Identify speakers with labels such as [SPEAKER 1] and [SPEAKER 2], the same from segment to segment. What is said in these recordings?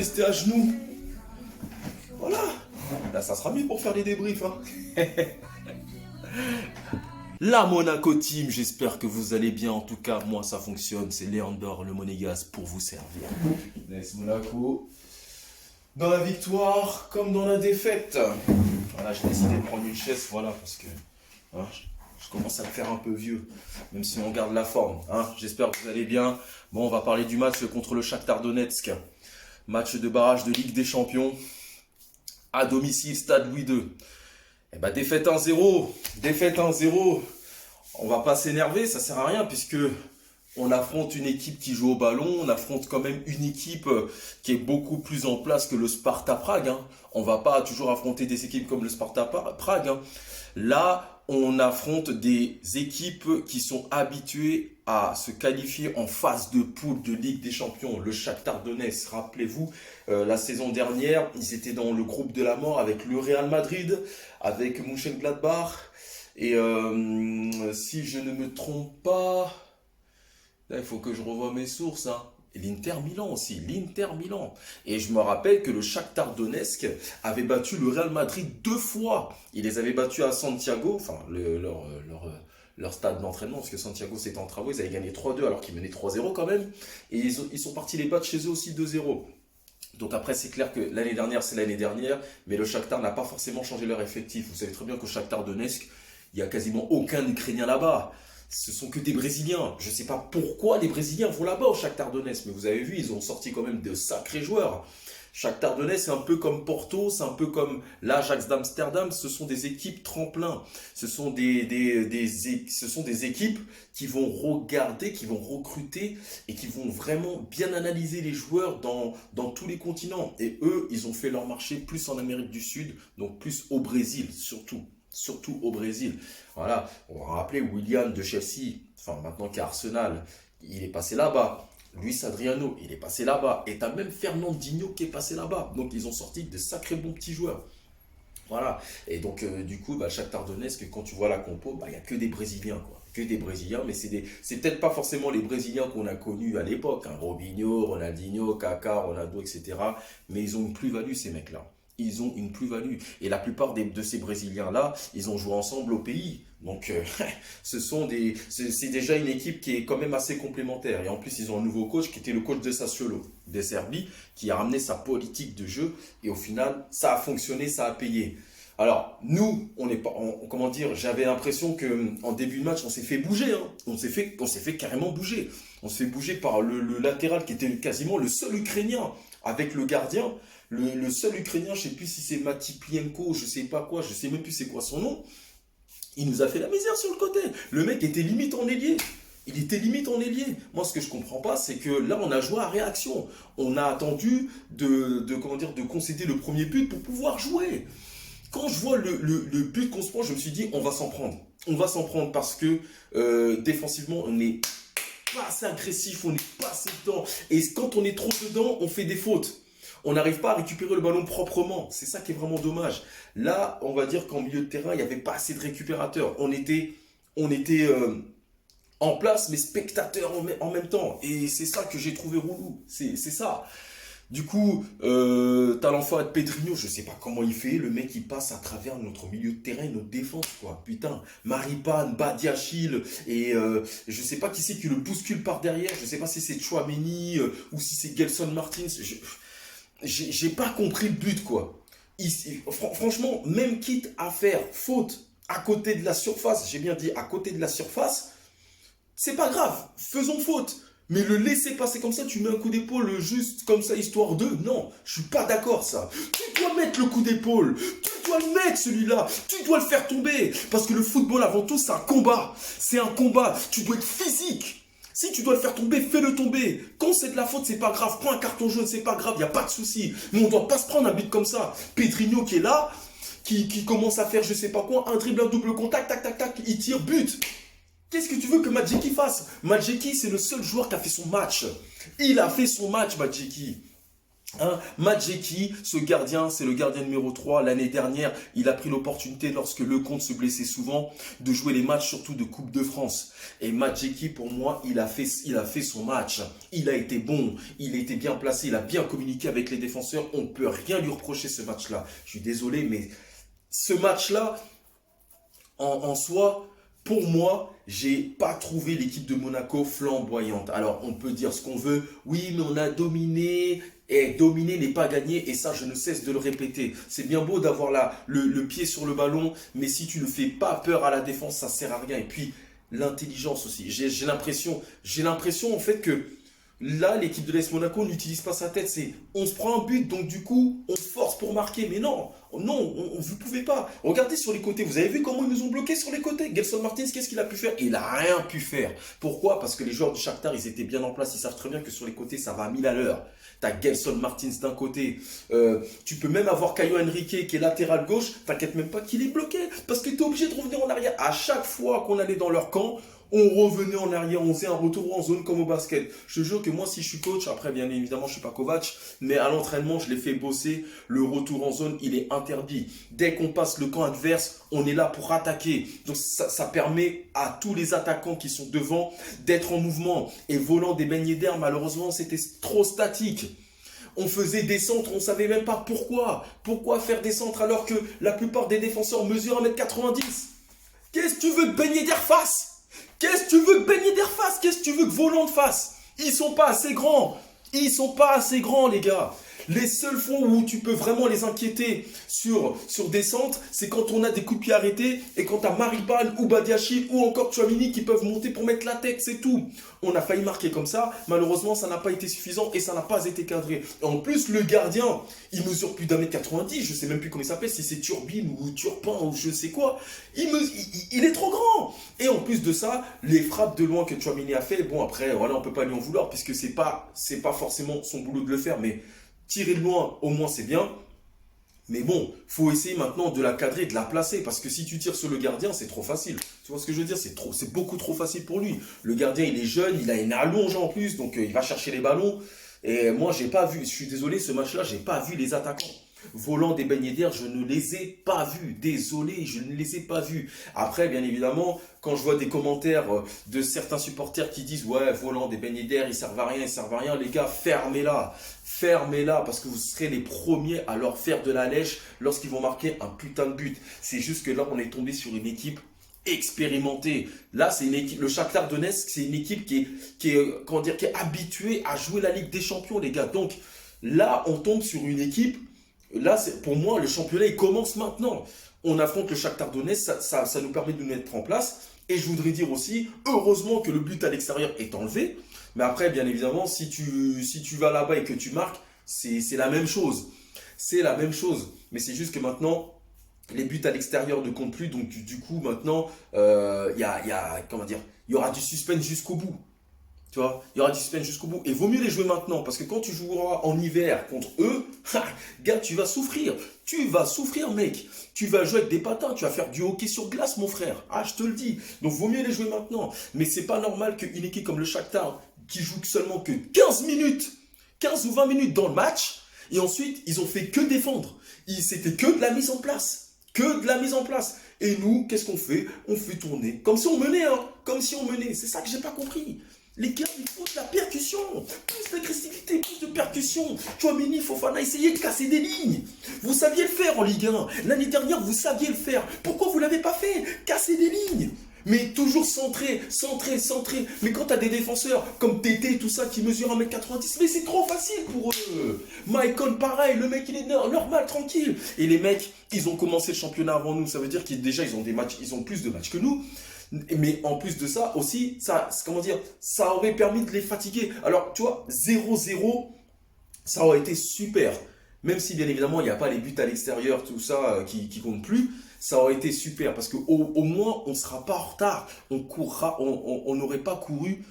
[SPEAKER 1] rester à genoux. Voilà. Là, ça sera mieux pour faire les débriefs. Hein. La Monaco Team, j'espère que vous allez bien. En tout cas, moi, ça fonctionne. C'est Léandre, le monégasque, pour vous servir. Laisse Monaco. Dans la victoire, comme dans la défaite. Voilà, j'ai décidé de prendre une chaise, voilà, parce que hein, je commence à me faire un peu vieux. Même si on garde la forme. Hein. J'espère que vous allez bien. Bon, on va parler du match contre le Shakhtar Donetsk. Match de barrage de Ligue des Champions. À domicile, stade Louis II. Eh ben, défaite 1-0. Défaite 1-0. On va pas s'énerver, ça sert à rien puisque on affronte une équipe qui joue au ballon. On affronte quand même une équipe qui est beaucoup plus en place que le Sparta Prague. Hein. On va pas toujours affronter des équipes comme le Sparta Prague. Hein. Là, on affronte des équipes qui sont habituées à se qualifier en phase de poule de Ligue des Champions. Le Shakhtar Donetsk, rappelez-vous, la saison dernière, ils étaient dans le groupe de la mort avec le Real Madrid, avec Mönchengladbach. Et si je ne me trompe pas, là, il faut que je revoie mes sources. Hein. L'Inter Milan aussi, l'Inter Milan. Et je me rappelle que le Shakhtar Donetsk avait battu le Real Madrid 2 fois. Ils les avaient battus à Santiago, enfin leur stade d'entraînement, parce que Santiago c'était en travaux, ils avaient gagné 3-2 alors qu'ils menaient 3-0 quand même. Et ils sont partis les battre chez eux aussi 2-0. Donc après, c'est clair que l'année dernière, c'est l'année dernière, mais le Shakhtar n'a pas forcément changé leur effectif. Vous savez très bien qu'au Shakhtar Donetsk, il n'y a quasiment aucun Ukrainien là-bas. Ce sont que des Brésiliens. Je ne sais pas pourquoi les Brésiliens vont là-bas au Shakhtar Donetsk, mais vous avez vu, ils ont sorti quand même de sacrés joueurs. Shakhtar Donetsk, c'est un peu comme Porto, c'est un peu comme l'Ajax d'Amsterdam. Ce sont des équipes tremplins. Ce sont ce sont des équipes qui vont regarder, qui vont recruter et qui vont vraiment bien analyser les joueurs dans tous les continents. Et eux, ils ont fait leur marché plus en Amérique du Sud, donc plus au Brésil surtout. Surtout au Brésil. Voilà, on va rappeler Willian de Chelsea, enfin maintenant qu'à Arsenal, il est passé là-bas. Luis Adriano, il est passé là-bas. Et t'as même Fernandinho qui est passé là-bas. Donc ils ont sorti de sacrés bons petits joueurs. Voilà. Et donc du coup, Shakhtar Donetsk, quand tu vois la compo, il n'y a que des Brésiliens, quoi. Que des Brésiliens, mais c'est peut-être pas forcément les Brésiliens qu'on a connus à l'époque. Hein. Robinho, Ronaldinho, Kaká, Ronaldo, etc. Mais ils ont une plus-value, ces mecs-là. Ils ont une plus-value. Et la plupart de ces Brésiliens-là, ils ont joué ensemble au pays. Donc, c'est déjà une équipe qui est quand même assez complémentaire. Et en plus, ils ont un nouveau coach qui était le coach de Sassuolo, de Serbie, qui a ramené sa politique de jeu. Et au final, ça a fonctionné, ça a payé. Alors, nous, on n'est pas, comment dire, j'avais l'impression qu'en début de match, on s'est fait bouger. Hein. On s'est fait carrément bouger. On s'est fait bouger par le latéral qui était quasiment le seul Ukrainien avec le gardien. Le seul Ukrainien, je ne sais plus si c'est Matiplienko, je ne sais pas quoi, je ne sais même plus c'est quoi son nom. Il nous a fait la misère sur le côté. Le mec était limite en ailier. Il était limite en ailier. Moi, ce que je ne comprends pas, c'est que là, on a joué à réaction. On a attendu de concéder le premier but pour pouvoir jouer. Quand je vois le but qu'on se prend, je me suis dit, on va s'en prendre. On va s'en prendre parce que défensivement, on n'est pas assez agressif, on n'est pas assez dedans. Et quand on est trop dedans, on fait des fautes. On n'arrive pas à récupérer le ballon proprement. C'est ça qui est vraiment dommage. Là, on va dire qu'en milieu de terrain, il n'y avait pas assez de récupérateurs. On était en place, mais spectateurs en même temps. Et c'est ça que j'ai trouvé relou. C'est ça. Du coup, talent fort de Pedrinho, je ne sais pas comment il fait. Le mec, il passe à travers notre milieu de terrain et notre défense, quoi. Putain, Maripane, Badiachil, et je ne sais pas qui c'est qui le bouscule par derrière. Je ne sais pas si c'est Tchouaméni ou si c'est Gelson Martins. J'ai pas compris le but, quoi. Franchement, même quitte à faire faute à côté de la surface, j'ai bien dit à côté de la surface, c'est pas grave, faisons faute. Mais le laisser passer comme ça, tu mets un coup d'épaule juste comme ça, histoire de... Non, je suis pas d'accord, ça. Tu dois mettre le coup d'épaule. Tu dois le mettre, celui-là. Tu dois le faire tomber. Parce que le football, avant tout, c'est un combat. C'est un combat. Tu dois être physique. Si tu dois le faire tomber, fais-le tomber. Quand c'est de la faute, c'est pas grave. Prends un carton jaune, c'est pas grave, il n'y a pas de souci. Mais on ne doit pas se prendre un but comme ça. Pedrinho qui est là, qui commence à faire je sais pas quoi, un dribble, un double contact, tac, tac, tac, il tire, but. Qu'est-ce que tu veux que Madjeki fasse? Madjeki, c'est le seul joueur qui a fait son match. Il a fait son match, Madjeki. Hein, Madjeki, ce gardien, c'est le gardien numéro 3. L'année dernière, il a pris l'opportunité, lorsque Lecomte se blessait souvent, de jouer les matchs surtout de Coupe de France. Et Madjeki, pour moi, il a fait son match. Il a été bon, il a été bien placé, il a bien communiqué avec les défenseurs. On ne peut rien lui reprocher ce match-là. Je suis désolé, mais ce match-là, en soi, pour moi, j'ai pas trouvé l'équipe de Monaco flamboyante. Alors, on peut dire ce qu'on veut. Oui, mais on a dominé. Et dominer n'est pas gagner. Et ça, je ne cesse de le répéter. C'est bien beau d'avoir le pied sur le ballon. Mais si tu ne fais pas peur à la défense, ça sert à rien. Et puis, l'intelligence aussi. J'ai l'impression, en fait, que là, l'équipe de l'AS Monaco n'utilise pas sa tête. C'est, on se prend un but, donc du coup, on se force pour marquer. Mais non, non, vous ne pouvez pas. Regardez sur les côtés. Vous avez vu comment ils nous ont bloqués sur les côtés? Gelson Martins, qu'est-ce qu'il a pu faire? Il n'a rien pu faire. Pourquoi? Parce que les joueurs du Shakhtar, ils étaient bien en place. Ils savent très bien que sur les côtés, ça va à 1000 à l'heure. T'as Gelson Martins d'un côté. Tu peux même avoir Caio Henrique qui est latéral gauche. T'inquiète même pas qu'il est bloqué. Parce que tu es obligé de revenir en arrière. À chaque fois qu'on allait dans leur camp, on revenait en arrière, on faisait un retour en zone comme au basket. Je te jure que moi, si je suis coach, après, bien évidemment, je suis pas Kovac, mais à l'entraînement, je l'ai fait bosser. Le retour en zone, il est interdit. Dès qu'on passe le camp adverse, on est là pour attaquer. Donc, ça permet à tous les attaquants qui sont devant d'être en mouvement. Et volant des beignets d'air, malheureusement, c'était trop statique. On faisait des centres, on ne savait même pas pourquoi. Pourquoi faire des centres alors que la plupart des défenseurs mesurent 1m90? Qu'est-ce que tu veux que baigner d'air fasse? Qu'est-ce que tu veux que baigner d'air fasse? Qu'est-ce que tu veux que Voland fasse? Ils sont pas assez grands. Ils sont pas assez grands, les gars. Les seuls fois où tu peux vraiment les inquiéter sur des centres, c'est quand on a des coups de pied arrêtés et quand tu as Maribal ou Badiachil ou encore Tchouaméni qui peuvent monter pour mettre la tête, c'est tout. On a failli marquer comme ça, malheureusement ça n'a pas été suffisant et ça n'a pas été cadré. Et en plus le gardien, il mesure plus d'1m90, je sais même plus comment il s'appelle, si c'est Turbine ou Turpin ou je sais quoi. Il est trop grand. Et en plus de ça, les frappes de loin que Tchouaméni a fait, bon après voilà on peut pas lui en vouloir puisque c'est pas forcément son boulot de le faire, mais tirer de loin, au moins c'est bien. Mais bon, faut essayer maintenant de la cadrer, de la placer. Parce que si tu tires sur le gardien, c'est trop facile. Tu vois ce que je veux dire? C'est beaucoup trop facile pour lui. Le gardien, il est jeune, il a une allonge en plus, donc il va chercher les ballons. Et moi, j'ai pas vu, je suis désolé, ce match-là, j'ai pas vu les attaquants. Volant des beignets d'air, je ne les ai pas vus. Désolé, je ne les ai pas vus. Après, bien évidemment, quand je vois des commentaires de certains supporters qui disent ouais, volant des beignets d'air, ils servent à rien, ils servent à rien, les gars, fermez-la. Fermez-la parce que vous serez les premiers à leur faire de la lèche lorsqu'ils vont marquer un putain de but. C'est juste que là, on est tombé sur une équipe expérimentée. Là, c'est une équipe, le Shakhtar Donetsk, c'est une équipe qui est habituée à jouer la Ligue des Champions, les gars. Donc là, on tombe sur une équipe. Là, pour moi, le championnat, il commence maintenant. On affronte le Shakhtar Donetsk, ça nous permet de nous mettre en place. Et je voudrais dire aussi, heureusement que le but à l'extérieur est enlevé. Mais après, bien évidemment, si tu vas là-bas et que tu marques, c'est la même chose. C'est la même chose. Mais c'est juste que maintenant, les buts à l'extérieur ne comptent plus. Donc, du coup, maintenant, comment dire, il y aura du suspense jusqu'au bout. Tu vois, il y aura du suspense jusqu'au bout. Et vaut mieux les jouer maintenant. Parce que quand tu joueras en hiver contre eux, gars, tu vas souffrir. Tu vas souffrir, mec. Tu vas jouer avec des patins. Tu vas faire du hockey sur glace, mon frère. Ah, je te le dis. Donc, vaut mieux les jouer maintenant. Mais c'est pas normal qu'une équipe comme le Shakhtar, qui joue seulement que 15 minutes, 15 ou 20 minutes dans le match, et ensuite, ils ont fait que défendre. C'était que de la mise en place. Que de la mise en place. Et nous, qu'est-ce qu'on fait? On fait tourner. Comme si on menait, hein. Comme si on menait. C'est ça que j'ai pas compris. Les gars, il faut de la percussion, plus d'agressivité, plus de percussion. Tchouaméni, Fofana, essayez de casser des lignes. Vous saviez le faire en Ligue 1. L'année dernière, vous saviez le faire. Pourquoi vous ne l'avez pas fait? Casser des lignes. Mais toujours centré, centré, centré. Mais quand tu as des défenseurs comme Tété, tout ça, qui mesurent 1m90, mais c'est trop facile pour eux. Maicon, pareil, le mec, il est normal, tranquille. Et les mecs, ils ont commencé le championnat avant nous. Ça veut dire qu'ils déjà, ils ont des matchs, ils ont plus de matchs que nous. Mais en plus de ça aussi, comment dire, ça aurait permis de les fatiguer. Alors, tu vois, 0-0, ça aurait été super. Même si, bien évidemment, il n'y a pas les buts à l'extérieur, tout ça, qui comptent plus, ça aurait été super. Parce qu'au moins, on ne sera pas en retard. On n'aurait pas couru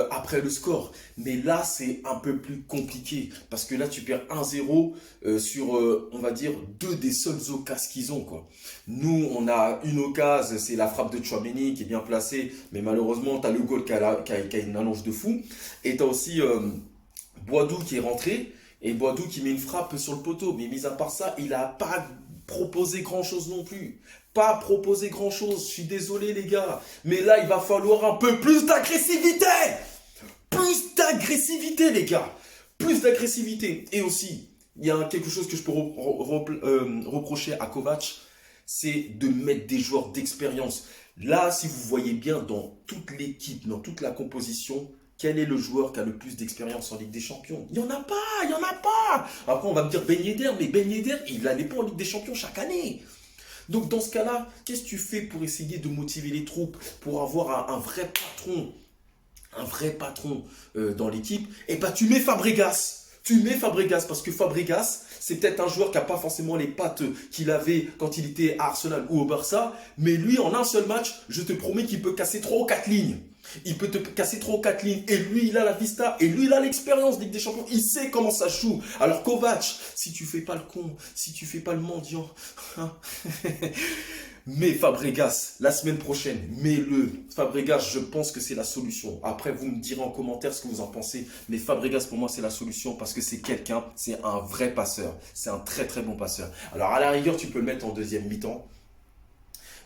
[SPEAKER 1] après le score. Mais là, c'est un peu plus compliqué. Parce que là, tu perds 1-0 sur, on va dire, deux des seules occasions qu'ils ont, quoi. Nous, on a une occasion, c'est la frappe de Tchouaméni qui est bien placée. Mais malheureusement, tu as le goal qui a une allonge de fou. Et tu as aussi Boadou qui est rentré. Et Boadou qui met une frappe sur le poteau. Mais mis à part ça, il n'a pas proposé grand-chose non plus. Pas proposé grand-chose. Je suis désolé les gars. Mais là, il va falloir un peu plus d'agressivité. Plus d'agressivité les gars. Plus d'agressivité. Et aussi, il y a quelque chose que je peux reprocher à Kovac, c'est de mettre des joueurs d'expérience. Là, si vous voyez bien dans toute l'équipe, dans toute la composition, quel est le joueur qui a le plus d'expérience en Ligue des Champions? Il n'y en a pas, il n'y en a pas. Après, on va me dire Ben Yedder, mais Ben Yedder, il n'allait pas en Ligue des Champions chaque année. Donc, dans ce cas-là, qu'est-ce que tu fais pour essayer de motiver les troupes, pour avoir un vrai patron dans l'équipe? Et bah, tu mets Fabregas. Tu mets Fabregas parce que Fabregas, c'est peut-être un joueur qui n'a pas forcément les pattes qu'il avait quand il était à Arsenal ou au Barça. Mais lui, en un seul match, je te promets qu'il peut casser 3 ou 4 lignes. Il peut te casser 3 ou 4 lignes. Et lui, il a la vista. Et lui, il a l'expérience Ligue des Champions. Il sait comment ça joue. Alors Kovac, si tu fais pas le con, si tu fais pas le mendiant, hein, mais Fabregas, la semaine prochaine, mets-le. Fabregas, je pense que c'est la solution. Après, vous me direz en commentaire ce que vous en pensez. Mais Fabregas, pour moi, c'est la solution parce que c'est quelqu'un, c'est un vrai passeur. C'est un très très bon passeur. Alors, à la rigueur, tu peux le mettre en deuxième mi-temps.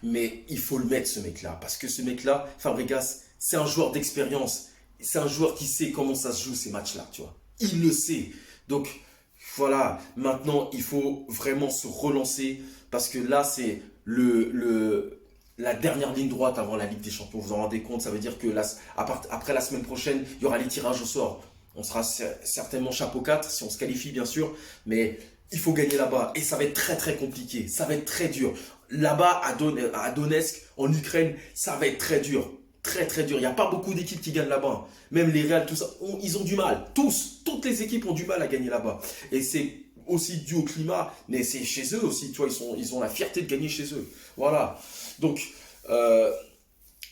[SPEAKER 1] Mais il faut le mettre, ce mec-là. Parce que ce mec-là, Fabregas, c'est un joueur d'expérience. C'est un joueur qui sait comment ça se joue, ces matchs-là, tu vois. Il le sait. Donc, voilà. Maintenant, il faut vraiment se relancer parce que là, c'est la dernière ligne droite avant la Ligue des Champions. Vous vous en rendez compte? Ça veut dire que après la semaine prochaine, il y aura les tirages au sort. On sera certainement chapeau 4 si on se qualifie, bien sûr. Mais il faut gagner là-bas. Et ça va être très, très compliqué. Ça va être très dur. Là-bas, à Donetsk, en Ukraine, ça va être très dur. Très, très dur. Il n'y a pas beaucoup d'équipes qui gagnent là-bas. Même les Real, tout ça, ils ont du mal. Toutes les équipes ont du mal à gagner là-bas. Et c'est aussi dû au climat, mais c'est chez eux aussi, tu vois, ils ont la fierté de gagner chez eux. Voilà. Donc,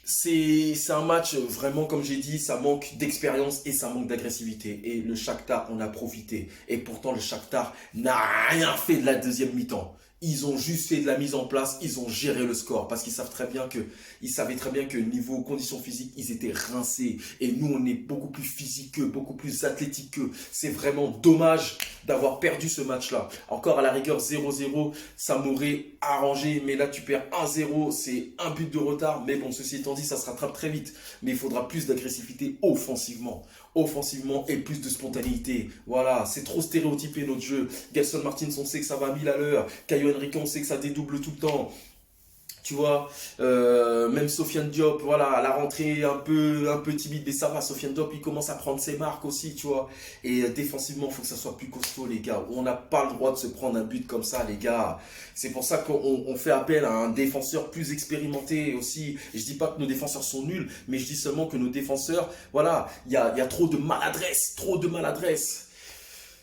[SPEAKER 1] c'est un match vraiment, comme j'ai dit, ça manque d'expérience et ça manque d'agressivité. Et le Shakhtar en a profité. Et pourtant, le Shakhtar n'a rien fait de la deuxième mi-temps. Ils ont juste fait de la mise en place, ils ont géré le score parce qu'ils savaient très bien que niveau conditions physiques, ils étaient rincés. Et nous, on est beaucoup plus physique qu'eux, beaucoup plus athlétique qu'eux. C'est vraiment dommage d'avoir perdu ce match-là. Encore à la rigueur 0-0, ça m'aurait arrangé. Mais là, tu perds 1-0, c'est un but de retard. Mais bon, ceci étant dit, ça se rattrape très vite. Mais il faudra plus d'agressivité offensivement et plus de spontanéité. Voilà, c'est trop stéréotypé notre jeu. Gelson Martins, on sait que ça va à 1000 à l'heure. Caio Henrique, on sait que ça dédouble tout le temps. Tu vois, même Sofiane Diop, voilà, à la rentrée un peu timide, mais ça va. Sofiane Diop, il commence à prendre ses marques aussi, tu vois. Et défensivement, il faut que ça soit plus costaud, les gars. On n'a pas le droit de se prendre un but comme ça, les gars. C'est pour ça qu'on fait appel à un défenseur plus expérimenté aussi. Et je dis pas que nos défenseurs sont nuls, mais je dis seulement que nos défenseurs, voilà, il y a trop de maladresse,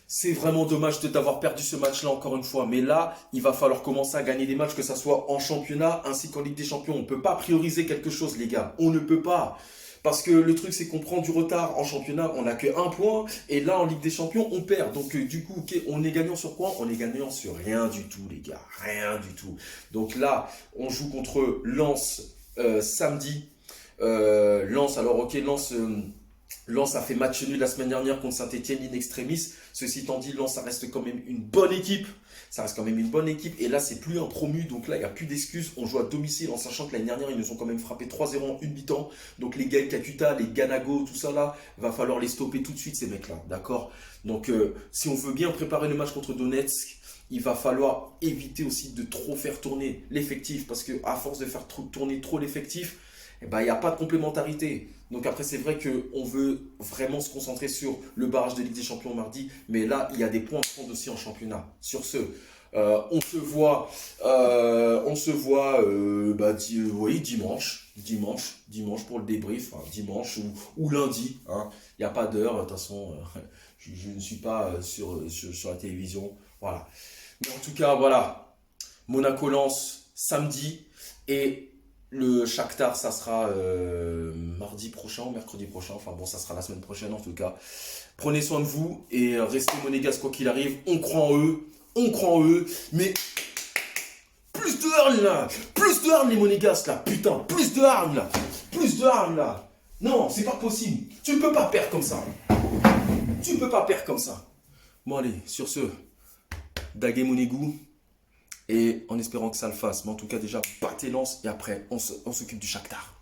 [SPEAKER 1] C'est vraiment dommage d'avoir perdu ce match-là encore une fois. Mais là, il va falloir commencer à gagner des matchs, que ce soit en championnat ainsi qu'en Ligue des Champions. On ne peut pas prioriser quelque chose, les gars. On ne peut pas. Parce que le truc, c'est qu'on prend du retard en championnat, on n'a que 1 point. Et là, en Ligue des Champions, on perd. Donc, du coup, on est gagnant sur quoi? On est gagnant sur rien du tout, les gars. Rien du tout. Donc là, on joue contre Lens samedi. Lens, alors ok, Lens a fait match nul la semaine dernière contre Saint-Etienne in extremis. Ceci étant dit, Lens, ça reste quand même une bonne équipe. Et là, c'est plus un promu. Donc là, il n'y a plus d'excuses. On joue à domicile en sachant que l'année dernière, ils nous ont quand même frappé 3-0 en une mi-temps. Donc les Gaël Kakuta, les Ganago, tout ça là, va falloir les stopper tout de suite, ces mecs-là. D'accord? Donc si on veut bien préparer le match contre Donetsk, il va falloir éviter aussi de trop faire tourner l'effectif. Parce qu'à force de faire tourner trop l'effectif, il n'y a pas de complémentarité. Donc après, c'est vrai qu'on veut vraiment se concentrer sur le barrage de Ligue des Champions mardi. Mais là, il y a des points à prendre aussi en championnat. Sur ce, on se voit dimanche pour le débrief. Hein, dimanche ou lundi. Hein. Il n'y a pas d'heure. De toute façon, je ne suis pas sur la télévision. Voilà. Mais en tout cas, voilà. Monaco-Lens samedi. Et le Shakhtar, ça sera mardi prochain ou mercredi prochain. Enfin bon, ça sera la semaine prochaine en tout cas. Prenez soin de vous et restez monégasques quoi qu'il arrive. On croit en eux. Mais plus de hargne là. Plus de hargne les monégasques là. Putain, plus de hargne là. Non, c'est pas possible. Tu ne peux pas perdre comme ça. Bon allez, sur ce, Daguet Monégou. Et en espérant que ça le fasse. Mais en tout cas déjà, battez lance et après on s'occupe du Shakhtar.